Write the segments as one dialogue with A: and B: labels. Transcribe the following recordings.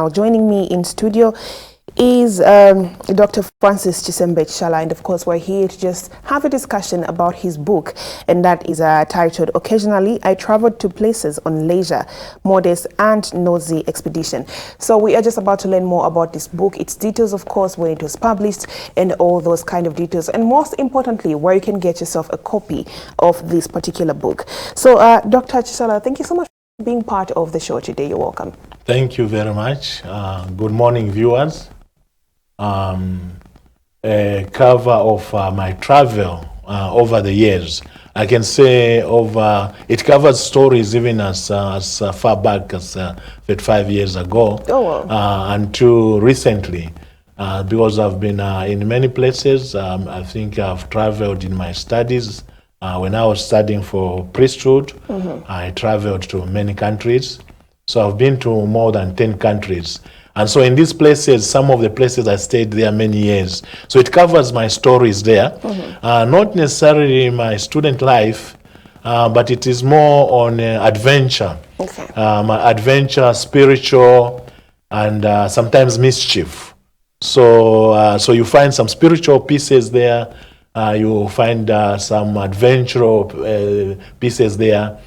A: Now, joining me in studio is Dr. Francis Chishala, and of course we're here to just have a discussion about his book, and that is titled Occasionally I Traveled to Places on Leisure, Modesty and Nosy Expedition. So we are just about to learn more about this book, its details, of course, when it was published and all those kind of details, and most importantly where you can get yourself a copy of this particular book. So Dr. Chishala, thank you so much for being part of the show today. You're welcome. Thank you very much. Good morning, viewers.
B: A cover of my travel over the years. I can say it covers stories even as far back as 35 years ago.
A: Oh, wow.
B: Until recently, because I've been in many places. I think I've traveled in my studies. When I was studying for priesthood, I traveled to many countries. So I've been to more than 10 countries. And so in these places, some of the places I stayed there many years. So it covers my stories there. Not necessarily my student life, but it is more on adventure.
A: Okay.
B: Adventure, spiritual, and sometimes mischief. So you find some spiritual pieces there. You find some adventure pieces there.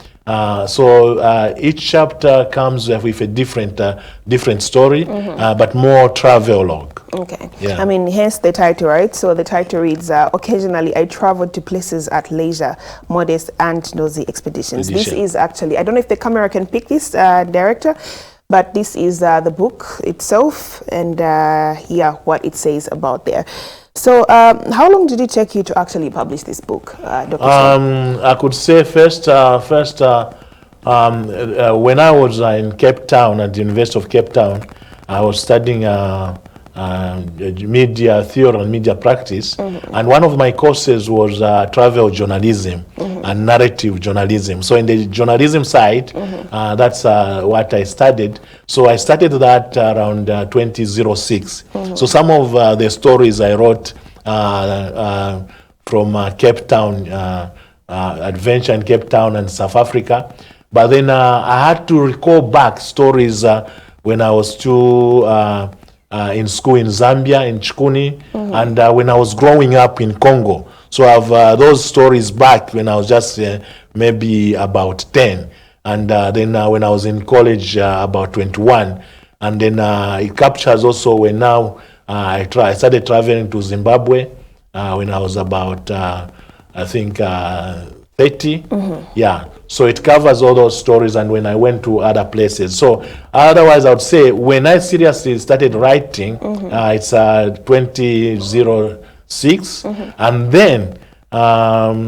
B: So each chapter comes with a different story, but more travelogue.
A: Okay.
B: Yeah.
A: I mean, hence the title, right? So the title reads, Occasionally I Traveled to Places at Leisure, Modest and Nosy Expeditions. This is actually, I don't know if the camera can pick this, director, but this is the book itself, and yeah, what it says about there. So how long did it take you to actually publish this book, Dr.
B: I could say first when I was in Cape Town, at the University of Cape Town, I was studying media theory and media practice, and one of my courses was travel journalism and narrative journalism. So in the journalism side, that's what I studied. So I started that around 2006. So some of the stories I wrote from Cape Town, adventure in Cape Town and South Africa. But then I had to recall back stories when I was still in school in Zambia, in Chikuni, and when I was growing up in Congo. So I have those stories back when I was just maybe about 10. And then when I was in college, about 21. And then it captures also when now I started traveling to Zimbabwe when I was about, I think, 30. Yeah. So it covers all those stories, and when I went to other places. So otherwise, I would say when I seriously started writing, it's 2006. And then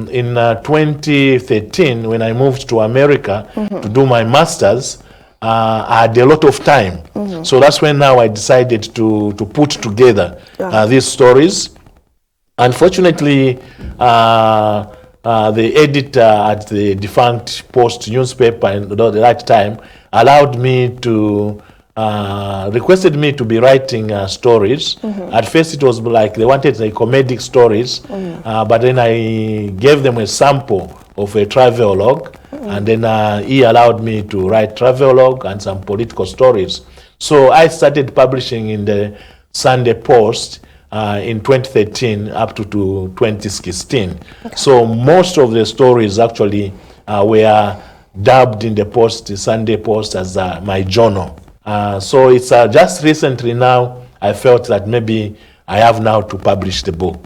B: in 2013, when I moved to America to do my master's, I had a lot of time. So that's when now I decided to put together these stories. Unfortunately, the editor at the defunct Post newspaper at that time allowed me to, requested me to be writing stories. At first it was like they wanted the comedic stories, but then I gave them a sample of a travelogue, and then he allowed me to write travelogue and some political stories. So I started publishing in the Sunday Post in 2013 up to 2016. So most of the stories actually were dubbed in the Post, the Sunday Post, as my journal. So it's just recently now I felt that maybe I have now to publish the book.